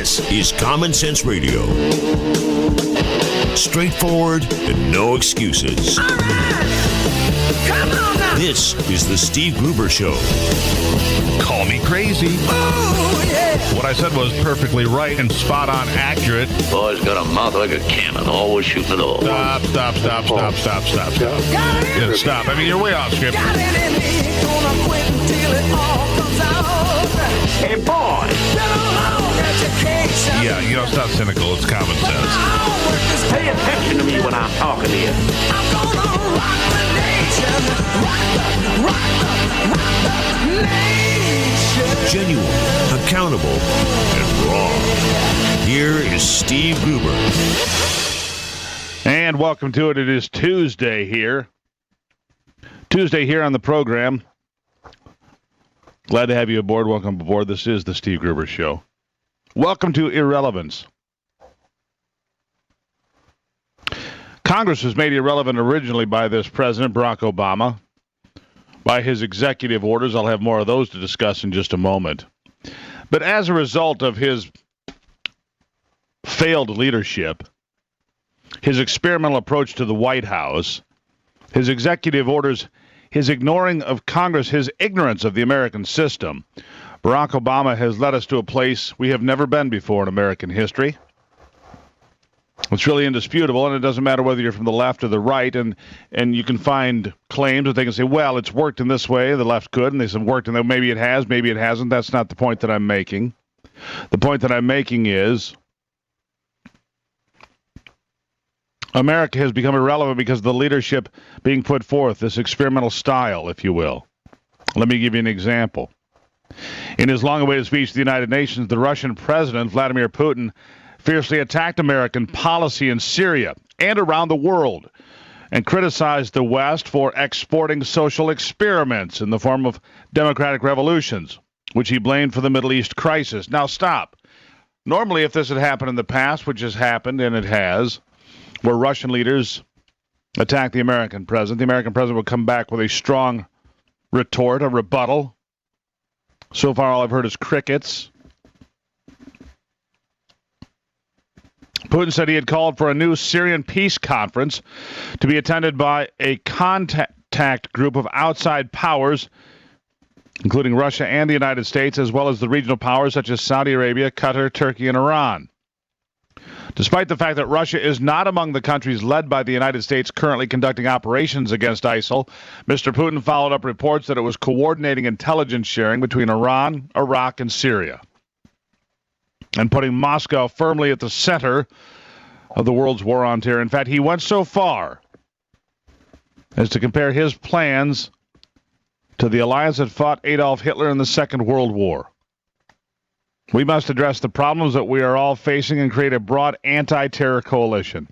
This is Common Sense Radio. Straightforward and no excuses. All right. Come on now. This is the Steve Gruber Show. Call me crazy. Oh, yeah. What I said was perfectly right and spot on accurate. Boy's got a mouth like a cannon, always shooting it all. Stop. Yeah, stop. I mean, you're way off script. Got it in me. Gonna quit until it all comes out. Hey, boy! Education. Yeah, you know, it's not cynical. It's common sense. Pay attention to me when I'm talking to you. I'm gonna rock the nation. Rock the nation. Genuine, accountable, and raw. Here is Steve Gruber. And welcome to it. It is Tuesday here. Tuesday here on the program. Glad to have you aboard. Welcome aboard. This is the Steve Gruber Show. Welcome to Irrelevance. Congress was made irrelevant originally by this president, Barack Obama, by his executive orders. I'll have more of those to discuss in just a moment. But as a result of his failed leadership, his experimental approach to the White House, his executive orders, his ignoring of Congress, his ignorance of the American system, Barack Obama has led us to a place we have never been before in American history. It's really indisputable, and it doesn't matter whether you're from the left or the right, and you can find claims that they can say, well, it's worked in this way, the left could, and they said worked, and maybe it has, maybe it hasn't. That's not the point that I'm making. The point that I'm making is America has become irrelevant because of the leadership being put forth, this experimental style, if you will. Let me give you an example. In his long-awaited speech to the United Nations, the Russian president, Vladimir Putin, fiercely attacked American policy in Syria and around the world and criticized the West for exporting social experiments in the form of democratic revolutions, which he blamed for the Middle East crisis. Now, stop. Normally, if this had happened in the past, which has happened, and it has, where Russian leaders attack the American president will come back with a strong retort, a rebuttal. So far, all I've heard is crickets. Putin said he had called for a new Syrian peace conference to be attended by a contact group of outside powers, including Russia and the United States, as well as the regional powers such as Saudi Arabia, Qatar, Turkey, and Iran. Despite the fact that Russia is not among the countries led by the United States currently conducting operations against ISIL, Mr. Putin followed up reports that it was coordinating intelligence sharing between Iran, Iraq, and Syria, and putting Moscow firmly at the center of the world's war on terror. In fact, he went so far as to compare his plans to the alliance that fought Adolf Hitler in the Second World War. We must address the problems that we are all facing and create a broad anti-terror coalition.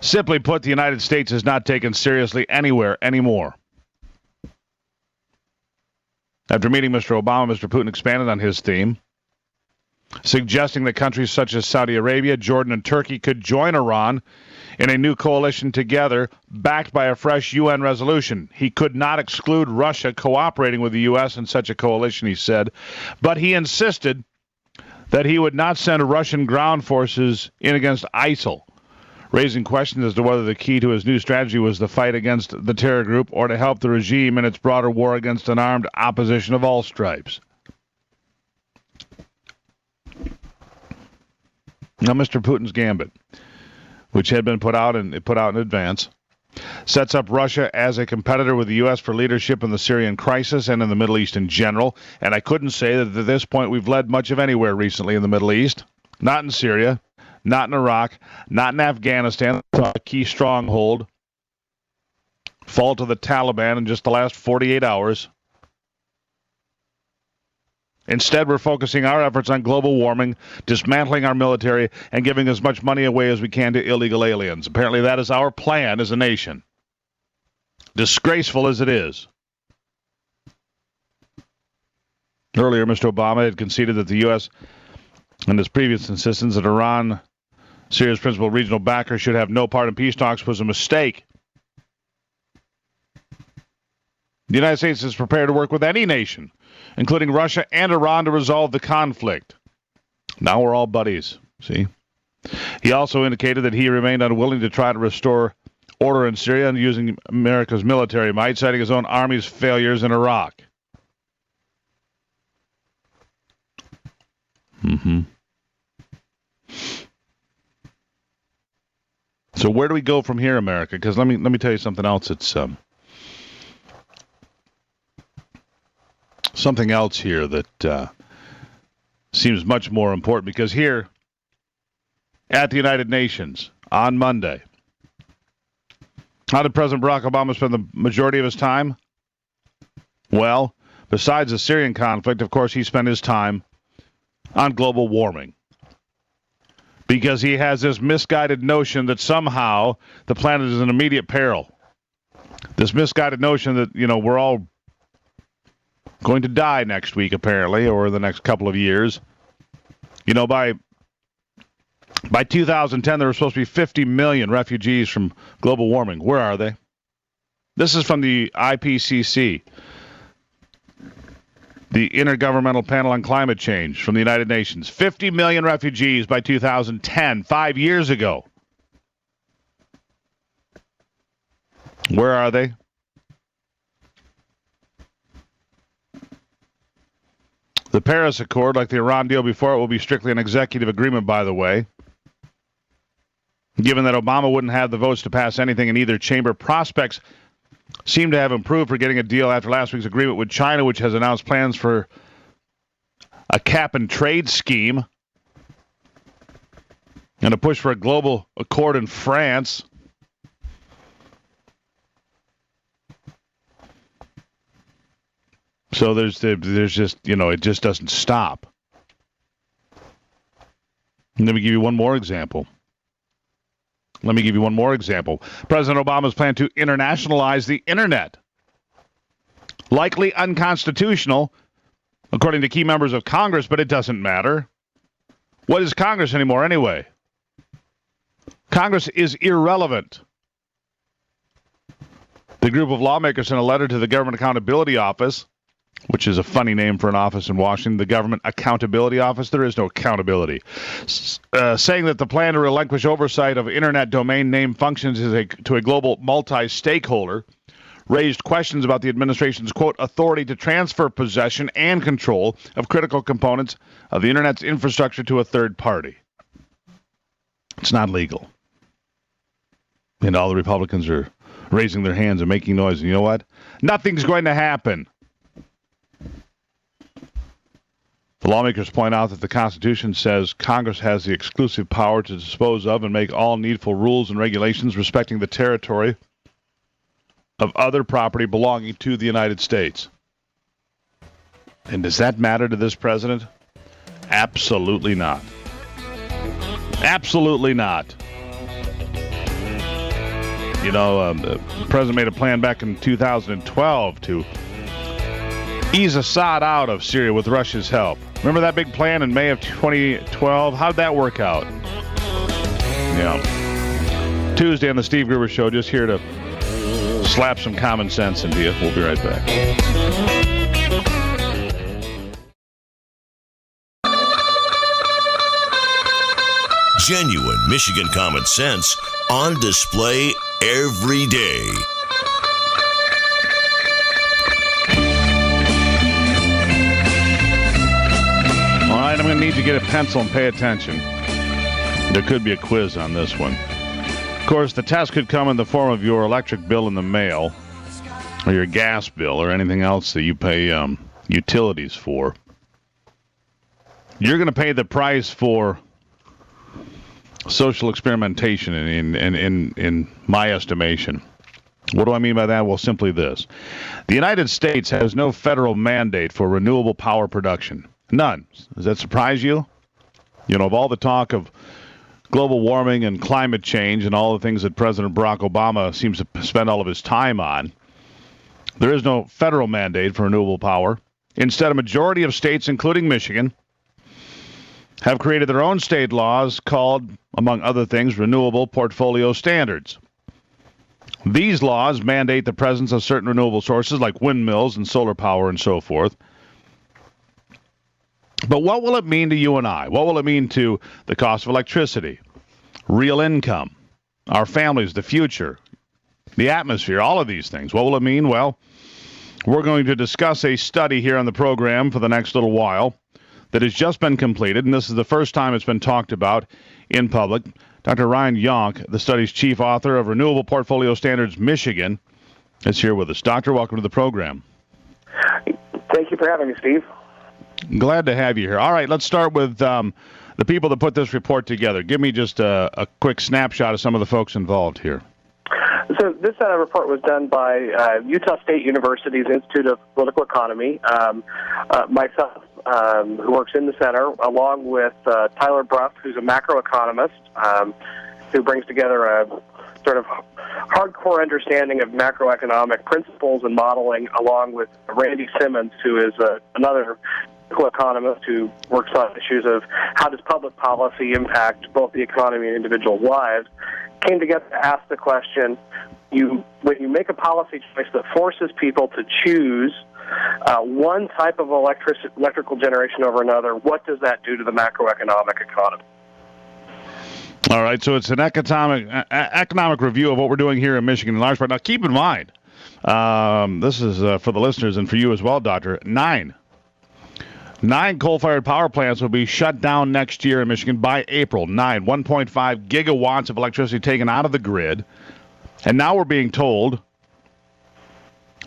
Simply put, the United States is not taken seriously anywhere anymore. After meeting Mr. Obama, Mr. Putin expanded on his theme, suggesting that countries such as Saudi Arabia, Jordan, and Turkey could join Iran in a new coalition together, backed by a fresh UN resolution. He could not exclude Russia cooperating with the U.S. in such a coalition, he said, but he insisted that he would not send Russian ground forces in against ISIL, raising questions as to whether the key to his new strategy was the fight against the terror group or to help the regime in its broader war against an armed opposition of all stripes. Now, Mr. Putin's gambit, which had been put out in advance, sets up Russia as a competitor with the U.S. for leadership in the Syrian crisis and in the Middle East in general. And I couldn't say that at this point we've led much of anywhere recently in the Middle East. Not in Syria, not in Iraq, not in Afghanistan, a key stronghold. Fall to the Taliban in just the last 48 hours. Instead, we're focusing our efforts on global warming, dismantling our military, and giving as much money away as we can to illegal aliens. Apparently, that is our plan as a nation. Disgraceful as it is. Earlier, Mr. Obama had conceded that the U.S., and his previous insistence that Iran, Syria's principal regional backer, should have no part in peace talks was a mistake. The United States is prepared to work with any nation including Russia and Iran, to resolve the conflict. Now we're all buddies, see? He also indicated that he remained unwilling to try to restore order in Syria and using America's military might, citing his own army's failures in Iraq. So where do we go from here, America? Because let me tell you something else. It's something else here that seems much more important. Because here at the United Nations on Monday, how did President Barack Obama spend the majority of his time? Well, besides the Syrian conflict, of course, he spent his time on global warming. Because he has this misguided notion that somehow the planet is in immediate peril. This misguided notion that, we're all going to die next week, apparently, or the next couple of years. By 2010, there were supposed to be 50 million refugees from global warming. Where are they? This is from the IPCC, the Intergovernmental Panel on Climate Change from the United Nations. 50 million refugees by 2010, 5 years ago. Where are they? The Paris Accord, like the Iran deal before it, will be strictly an executive agreement, by the way. Given that Obama wouldn't have the votes to pass anything in either chamber, prospects seem to have improved for getting a deal after last week's agreement with China, which has announced plans for a cap-and-trade scheme and a push for a global accord in France. So there's just, it just doesn't stop. And let me give you one more example. President Obama's plan to internationalize the Internet. Likely unconstitutional, according to key members of Congress, but it doesn't matter. What is Congress anymore anyway? Congress is irrelevant. The group of lawmakers sent a letter to the Government Accountability Office, which is a funny name for an office in Washington, the Government Accountability Office. There is no accountability. Saying that the plan to relinquish oversight of Internet domain name functions to a global multi-stakeholder raised questions about the administration's, quote, authority to transfer possession and control of critical components of the Internet's infrastructure to a third party. It's not legal. And all the Republicans are raising their hands and making noise. And you know what? Nothing's going to happen. The lawmakers point out that the Constitution says Congress has the exclusive power to dispose of and make all needful rules and regulations respecting the territory of other property belonging to the United States. And does that matter to this president? Absolutely not. Absolutely not. The president made a plan back in 2012 to ease Assad out of Syria with Russia's help. Remember that big plan in May of 2012? How'd that work out? Yeah. Tuesday on the Steve Gruber Show, just here to slap some common sense into you. We'll be right back. Genuine Michigan common sense on display every day. All right, I'm going to need you to get a pencil and pay attention. There could be a quiz on this one. Of course, the test could come in the form of your electric bill in the mail, or your gas bill, or anything else that you pay utilities for. You're going to pay the price for social experimentation in my estimation. What do I mean by that? Well, simply this. The United States has no federal mandate for renewable power production. None. Does that surprise you? Of all the talk of global warming and climate change and all the things that President Barack Obama seems to spend all of his time on, there is no federal mandate for renewable power. Instead, a majority of states, including Michigan, have created their own state laws called, among other things, renewable portfolio standards. These laws mandate the presence of certain renewable sources like windmills and solar power and so forth But what will it mean to you and I? What will it mean to the cost of electricity, real income, our families, the future, the atmosphere, all of these things? What will it mean? Well, we're going to discuss a study here on the program for the next little while that has just been completed, and this is the first time it's been talked about in public. Dr. Ryan Yonk, the study's chief author of Renewable Portfolio Standards Michigan, is here with us. Doctor, welcome to the program. Thank you for having me, Steve. Glad to have you here. All right, let's start with the people that put this report together. Give me just a quick snapshot of some of the folks involved here. So this report was done by Utah State University's Institute of Political Economy, myself, who works in the center, along with Tyler Bruff, who's a macroeconomist, who brings together a sort of hardcore understanding of macroeconomic principles and modeling, along with Randy Simmons, who is another economist who works on issues of how does public policy impact both the economy and individuals' lives, came together to ask the question, when you make a policy choice that forces people to choose one type of electrical generation over another, what does that do to the macroeconomic economy? All right, so it's an economic review of what we're doing here in Michigan in large part. Now, keep in mind, this is for the listeners and for you as well, Doctor, nine coal-fired power plants will be shut down next year in Michigan by April. 1.5 gigawatts of electricity taken out of the grid. And now we're being told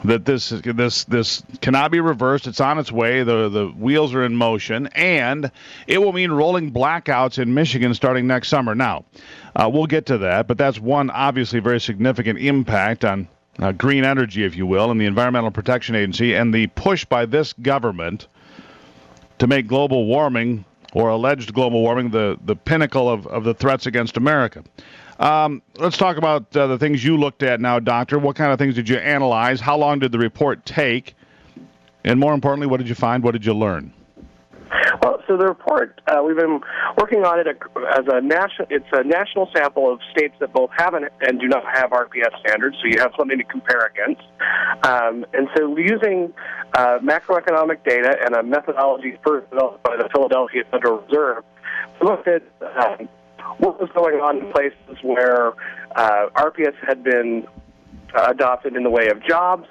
that this cannot be reversed. It's on its way. The wheels are in motion, and it will mean rolling blackouts in Michigan starting next summer. Now, we'll get to that, but that's one obviously very significant impact on green energy, if you will, and the Environmental Protection Agency, and the push by this government to make global warming, or alleged global warming, the pinnacle of the threats against America. Let's talk about the things you looked at now, Doctor. What kind of things did you analyze? How long did the report take? And more importantly, what did you find? What did you learn? Well, so the report, we've been working on it as a national. It's a national sample of states that both have and do not have RPS standards, so you have something to compare against. And so using macroeconomic data and a methodology first developed by the Philadelphia Federal Reserve, we looked at what was going on in places where RPS had been adopted in the way of jobs,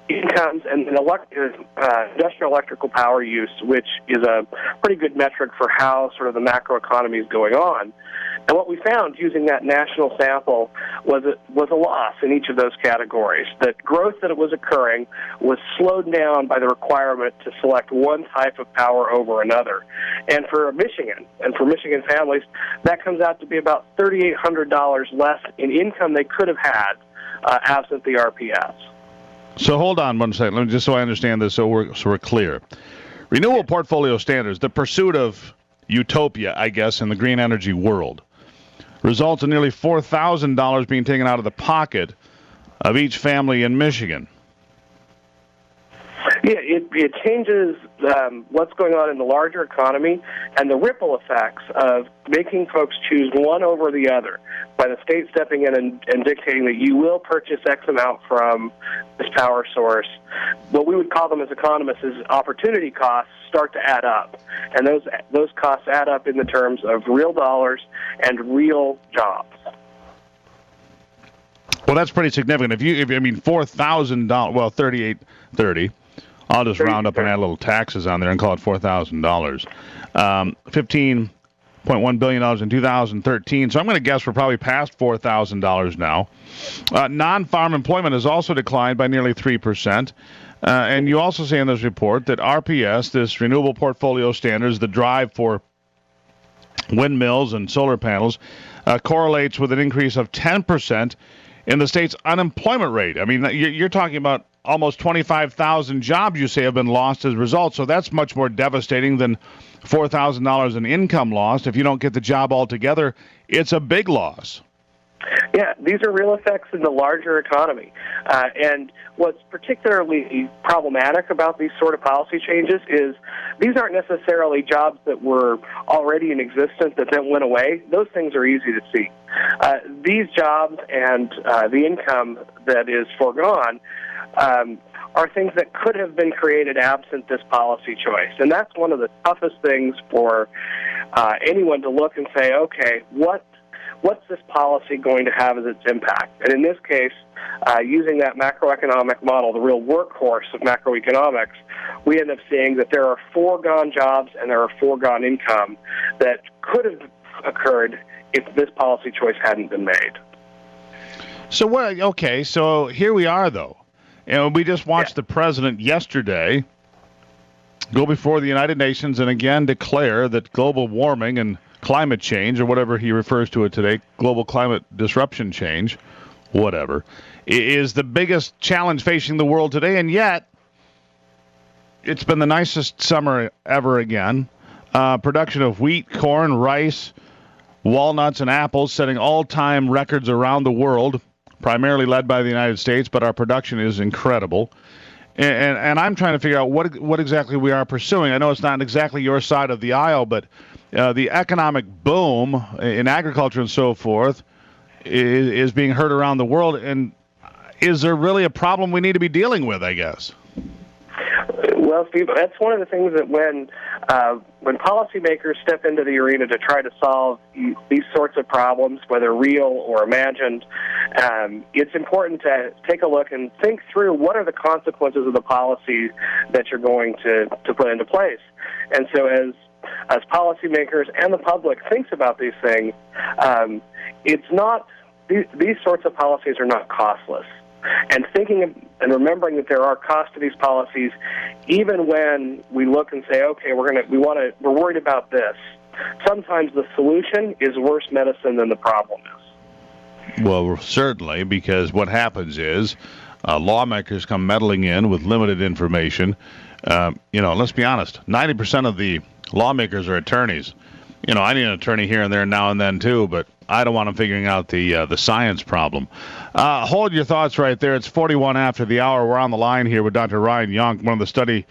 incomes, and industrial electrical power use, which is a pretty good metric for how sort of the macroeconomy is going on. And what we found using that national sample was a loss in each of those categories. That growth that was occurring was slowed down by the requirement to select one type of power over another. And for Michigan, and for Michigan families, that comes out to be about $3,800 less in income they could have had absent the RPS. So hold on one second, let me, just so I understand this, so we're clear. Renewable portfolio standards, the pursuit of utopia, I guess, in the green energy world, results in nearly $4,000 being taken out of the pocket of each family in Michigan. Yeah, it changes what's going on in the larger economy and the ripple effects of making folks choose one over the other by the state stepping in and dictating that you will purchase X amount from this power source. What we would call them as economists is opportunity costs start to add up. And those costs add up in the terms of real dollars and real jobs. Well, that's pretty significant. If $4,000, well, $3,830. I'll just round up and add little taxes on there and call it $4,000. $15.1 billion in 2013. So I'm going to guess we're probably past $4,000 now. Non-farm employment has also declined by nearly 3%. And you also say in this report that RPS, this Renewable Portfolio Standards, the drive for windmills and solar panels, correlates with an increase of 10% in the state's unemployment rate. I mean, you're talking about almost 25,000 jobs, you say, have been lost as a result. So that's much more devastating than $4,000 in income lost. If you don't get the job altogether, it's a big loss. Yeah, these are real effects in the larger economy. And what's particularly problematic about these sort of policy changes is these aren't necessarily jobs that were already in existence that then went away. Those things are easy to see. These jobs and the income that is foregone are things that could have been created absent this policy choice. And that's one of the toughest things for anyone to look and say, okay, what's this policy going to have as its impact? And in this case, using that macroeconomic model, the real workhorse of macroeconomics, we end up seeing that there are foregone jobs and there are foregone income that could have occurred if this policy choice hadn't been made. So what? Okay, so here we are, though. And we just watched the president yesterday go before the United Nations and again declare that global warming and climate change, or whatever he refers to it today, global climate disruption change, whatever, is the biggest challenge facing the world today. And yet, it's been the nicest summer ever again. Production of wheat, corn, rice, walnuts, and apples setting all-time records around the world, primarily led by the United States, but our production is incredible. And I'm trying to figure out what exactly we are pursuing. I know it's not exactly your side of the aisle, but the economic boom in agriculture and so forth is being heard around the world. And is there really a problem we need to be dealing with, I guess? Well, Steve, that's one of the things that when policymakers step into the arena to try to solve these sorts of problems, whether real or imagined, it's important to take a look and think through what are the consequences of the policies that you're going to put into place. And so as policymakers and the public thinks about these things, it's not these sorts of policies are not costless. And thinking and remembering that there are costs to these policies, even when we look and say, okay, we're worried about this. Sometimes the solution is worse medicine than the problem is. Well, certainly, because what happens is lawmakers come meddling in with limited information. Let's be honest, 90% of the lawmakers are attorneys. I need an attorney here and there now and then too, but I don't want them figuring out the science problem. Hold your thoughts right there. It's 41 after the hour. We're on the line here with Dr. Ryan Yonk, one of the study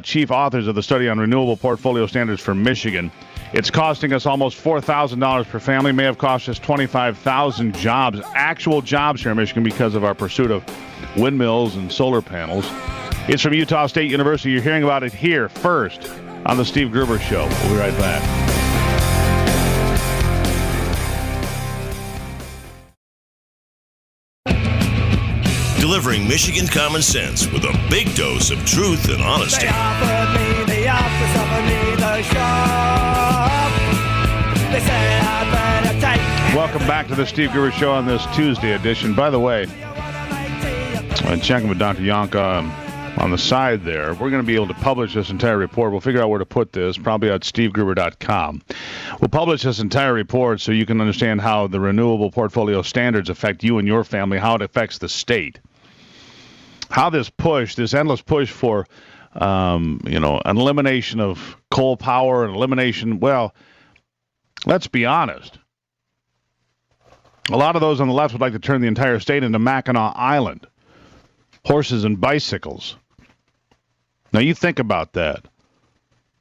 chief authors of the study on renewable portfolio standards for Michigan. It's costing us almost $4,000 per family. May have cost us 25,000 jobs, actual jobs here in Michigan because of our pursuit of windmills and solar panels. It's from Utah State University. You're hearing about it here first on the Steve Gruber Show. We'll be right back. Delivering Michigan common sense with a big dose of truth and honesty. They offered me the shop. They said I'd better take. Welcome back to the Steve Gruber Show on this Tuesday edition. By the way, I'm checking with Dr. Yonk on the side there. We're going to be able to publish this entire report. We'll figure out where to put this, probably at stevegruber.com. We'll publish this entire report so you can understand how the renewable portfolio standards affect you and your family, how it affects the state. How this endless push for, an elimination of coal power and elimination, well, let's be honest. A lot of those on the left would like to turn the entire state into Mackinac Island. Horses and bicycles. Now, you think about that.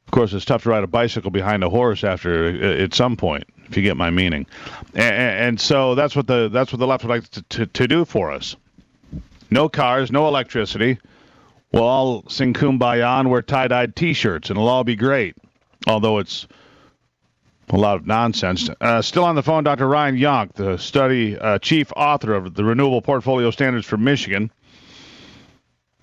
Of course, it's tough to ride a bicycle behind a horse at some point, if you get my meaning. And so that's what the left would like to do for us. No cars, no electricity. We'll all sing Kumbaya and wear tie-dyed T-shirts, and it'll all be great. Although it's a lot of nonsense. Still on the phone, Dr. Ryan Yonk, the study chief author of the Renewable Portfolio Standards for Michigan.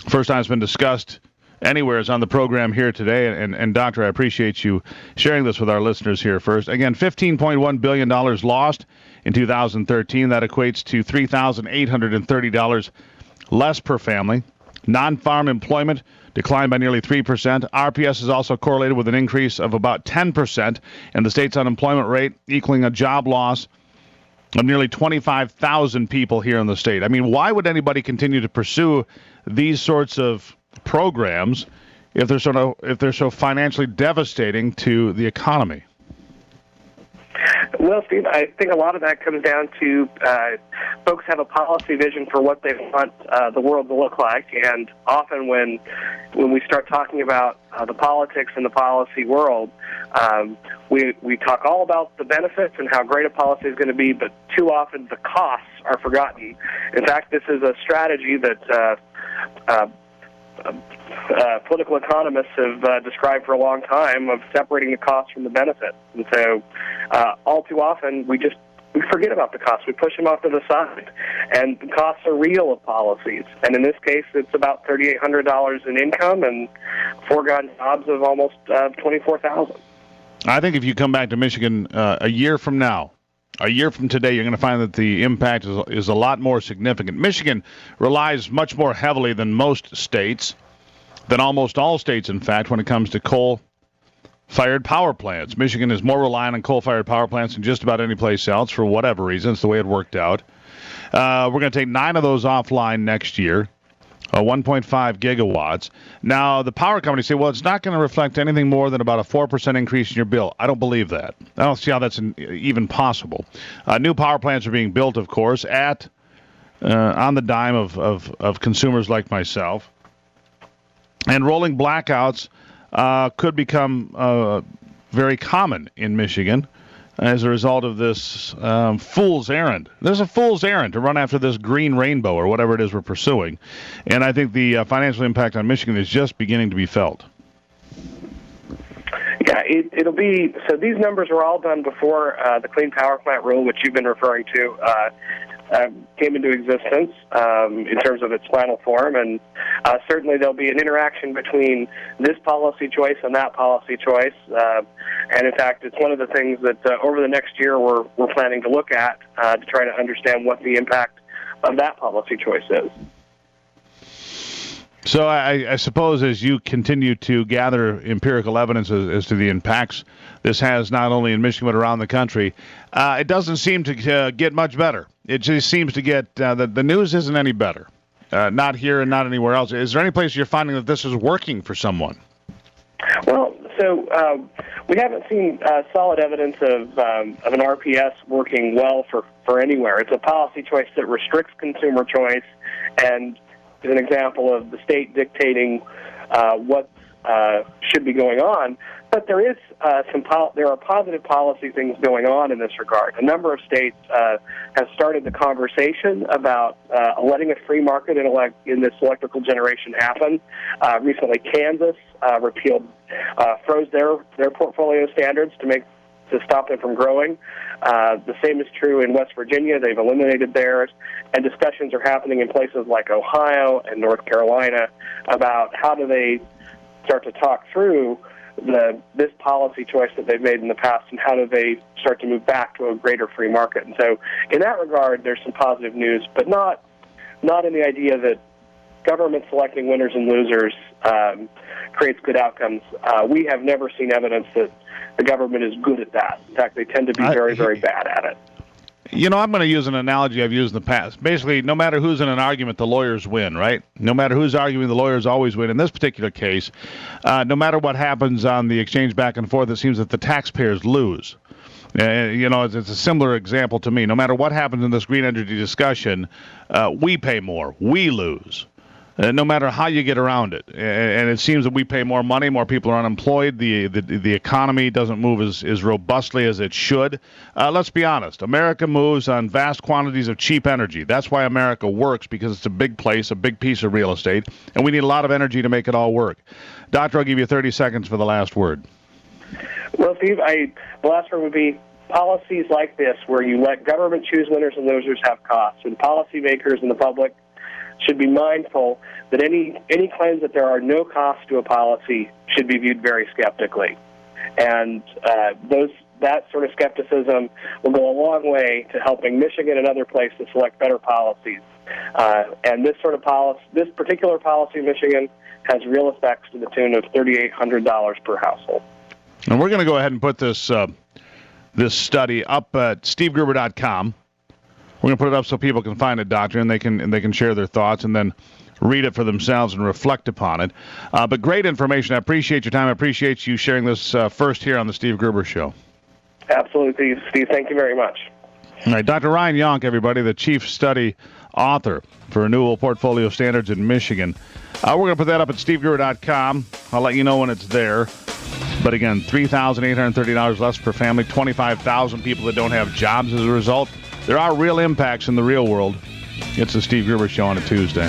First time it's been discussed anywhere is on the program here today. And Doctor, I appreciate you sharing this with our listeners here first. Again, $15.1 billion lost in 2013. That equates to $3,830 less per family. Non-farm employment declined by nearly 3%. RPS is also correlated with an increase of about 10% in the state's unemployment rate, equaling a job loss of nearly 25,000 people here in the state. I mean, why would anybody continue to pursue these sorts of programs if they're so financially devastating to the economy? Well, Steve, I think a lot of that comes down to folks have a policy vision for what they want the world to look like, and often when we start talking about the politics in the policy world, we talk all about the benefits and how great a policy is going to be, but too often the costs are forgotten. In fact, this is a strategy that political economists have described for a long time of separating the costs from the benefits. And so all too often we forget about the costs. We push them off to the side. And the costs are real of policies. And in this case, it's about $3,800 in income and foregone jobs of almost $24,000. I think if you come back to Michigan a year from now, a year from today, you're going to find that the impact is a lot more significant. Michigan relies much more heavily than most states, than almost all states, in fact, when it comes to coal-fired power plants. Michigan is more reliant on coal-fired power plants than just about any place else for whatever reason. It's the way it worked out. We're going to take 9 of those offline next year, 1.5 gigawatts. Now, the power companies say, well, it's not going to reflect anything more than about a 4% increase in your bill. I don't believe that. I don't see how that's even possible. New power plants are being built, of course, on the dime of consumers like myself. And rolling blackouts could become very common in Michigan as a result of this fool's errand. There's a fool's errand to run after this green rainbow or whatever it is we're pursuing. And I think the financial impact on Michigan is just beginning to be felt. Yeah, it'll be, so these numbers were all done before the Clean Power Plant rule, which you've been referring to, came into existence in terms of its final form, and certainly there'll be an interaction between this policy choice and that policy choice, and in fact, it's one of the things that over the next year we're planning to look at to try to understand what the impact of that policy choice is. So I suppose as you continue to gather empirical evidence as to the impacts this has not only in Michigan but around the country, it doesn't seem to get much better. It just seems to get the news isn't any better, not here and not anywhere else. Is there any place you're finding that this is working for someone? Well, so we haven't seen solid evidence of an RPS working well for anywhere. It's a policy choice that restricts consumer choice and is an example of the state dictating what should be going on. But there is there are positive policy things going on in this regard. A number of states have started the conversation about letting a free market in this electrical generation happen. Recently, Kansas froze their portfolio standards to stop them from growing. The same is true in West Virginia. They've eliminated theirs, and discussions are happening in places like Ohio and North Carolina about how do they start to talk through this policy choice that they've made in the past, and how do they start to move back to a greater free market. And so in that regard, there's some positive news, but not in the idea that government selecting winners and losers creates good outcomes. We have never seen evidence that the government is good at that. In fact, they tend to be very, very bad at it. You know, I'm going to use an analogy I've used in the past. Basically, no matter who's in an argument, the lawyers win, right? No matter who's arguing, the lawyers always win. In this particular case, no matter what happens on the exchange back and forth, it seems that the taxpayers lose. You know, it's a similar example to me. No matter what happens in this green energy discussion, we pay more. We lose. No matter how you get around it. And it seems that we pay more money, more people are unemployed, the economy doesn't move as robustly as it should. Let's be honest, America moves on vast quantities of cheap energy. That's why America works, because it's a big place, a big piece of real estate, and we need a lot of energy to make it all work. Doctor, I'll give you 30 seconds for the last word. Well, Steve, the last word would be policies like this, where you let government choose winners and losers, have costs, and policymakers and the public should be mindful that any claims that there are no costs to a policy should be viewed very skeptically. And that sort of skepticism will go a long way to helping Michigan and other places select better policies. And this particular policy in Michigan has real effects to the tune of $3,800 per household. And we're going to go ahead and put this study up at stevegruber.com. We're going to put it up so people can find it, Doctor, and they can share their thoughts and then read it for themselves and reflect upon it. But great information. I appreciate your time. I appreciate you sharing this first here on the Steve Gruber Show. Absolutely, Steve. Thank you very much. All right, Dr. Ryan Yonk, everybody, the chief study author for Renewable Portfolio Standards in Michigan. We're going to put that up at stevegruber.com. I'll let you know when it's there. But again, $3,830 less per family, 25,000 people that don't have jobs as a result. There are real impacts in the real world. It's the Steve Gruber Show on a Tuesday.